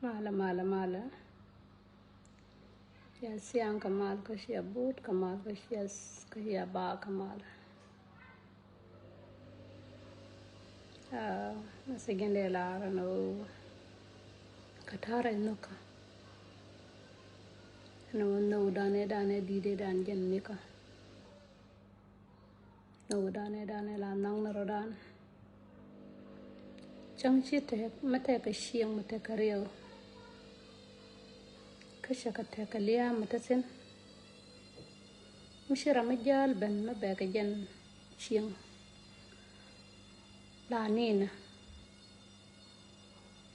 mala ya siang kamal ko siya boot kamal ko siya ba kamal nasigende la no katara nuka no dane dide dan jen nika no dane la nang na rodan chang chi te mate ka siang mate ka riyo kasha ka te ka liya mate sen mushira majal ben mabe ka jen siang la nina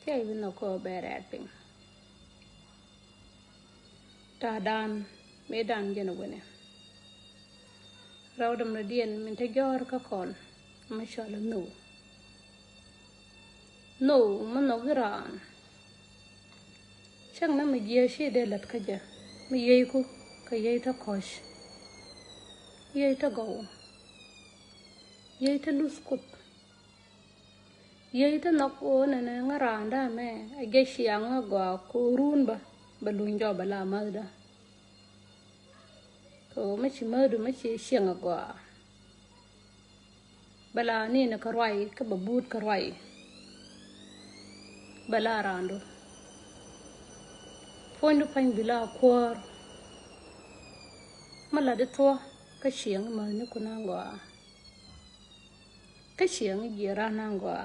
kaya no ko beret ping ta dan medan jen wene rawdam na dien min te jor ka kon mashallah no mano giran chang na miye shi de lat ka ja miye ku ka ye ta kosh ye ta go ye ta luskut ye ta nok o na na ngaranda me a ge shiang go ko run ba balun jo bala mazda ko machi madu machi shiang go bala ni na karwai ka babut karwai bala rando fondu pan bila kwar mala de to ka shiang ma ni kunangwa ka shiang gira nangwa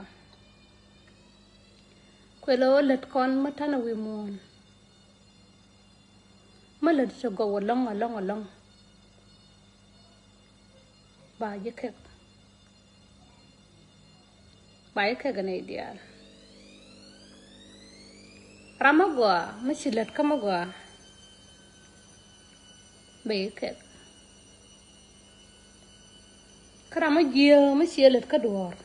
kwelo let kon matana wi mon mala de go along ba ye ke gane dia ramagwa machilat kamagwa beke karama giya machilat kadwar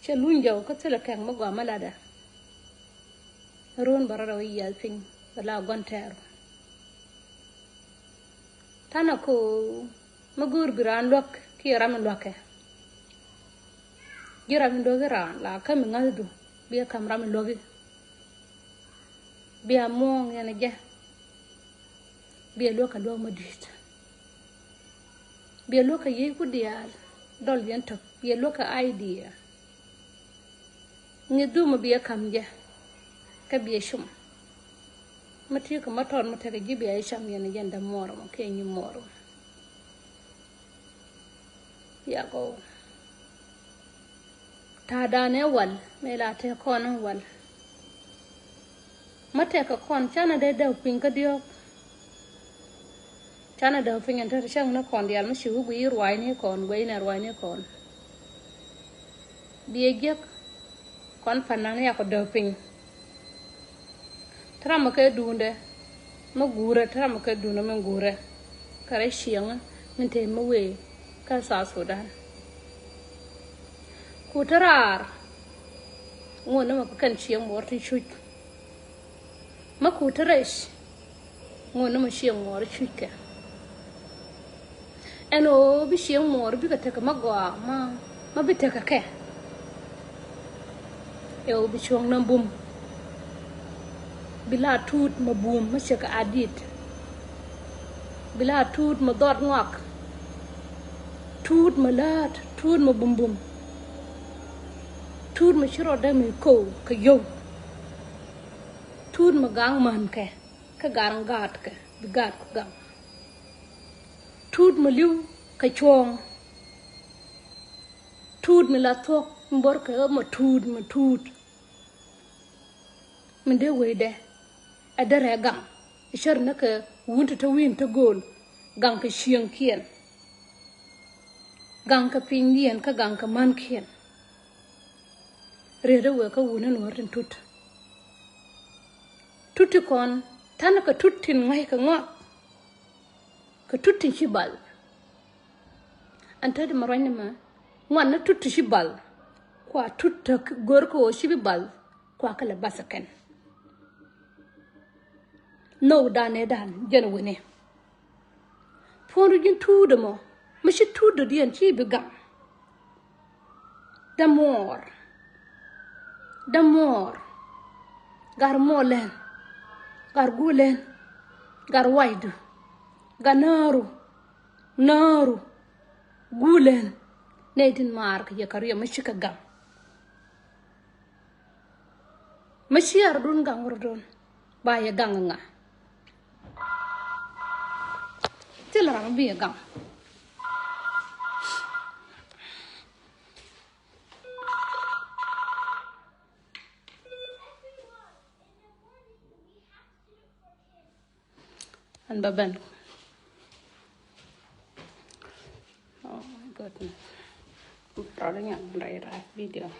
chalunja ka tsela kang magwa malada ron barara wiya ping bala gonter tanako magur biran lok ki ram loke giram dogeran la kam ngaldu biya kam ram loge biya mong yana ja biya loka do madit biya loka ye ku dial dol yento biya loka idea ni duma biya kam ja ka biya shum mati ko maton mata ga jibi ay sham yana janda moro mo ke ni moro ya go ta dane wal me la te kono wal mate ka kon chana de da pin ka dio chana da pin enter chang na kon dial ma shu gu irwai ni kon wei na rwai ni kon biegek kon fanan ya ko da pin trama ka dunde ma gure trama ka dunde ma gure kare shianga min te ma we ka sa Sudan ku tarar ngona ma kan chiang morti chut ma ku taresh ngona ma chiang mor chutka eno bi chiang mor bi ka ta ma gwa ma bi ta ka ke e o bi chong nam bum bila tut ma bum ma cheka adit bila tut ma dot ngak tut ma lat tut ma bum tut ma chiro da mi ko ka yo tut ma gang man ke ka garang gat ke bi gat ko gam tut ma liu ka chong tut mi la thok mbor ka ma tut min de we de adare gam ishar na ka wunta ta win ta gol gang ka shiang kien gang ka pingien ka gang ka man kien re we ka wunan warin tuti kon tan ka tutin ngai ka ngak ka tutin shibal anta de maranya ma ngwan na tuti shibal kwa tutta gor ko shibal kwa kala basakan no dane dan jen wene fondu jin tude mo mishi tude dien chi bigam the more gar molen gar gulen gar waidu gar naru gulen nedin mark ya kariya mashika gam mashiyar dun gang wurdon ba ya gang nga tilara bi ya gang and baban. Oh my goodness, I'm probably not gonna write a video.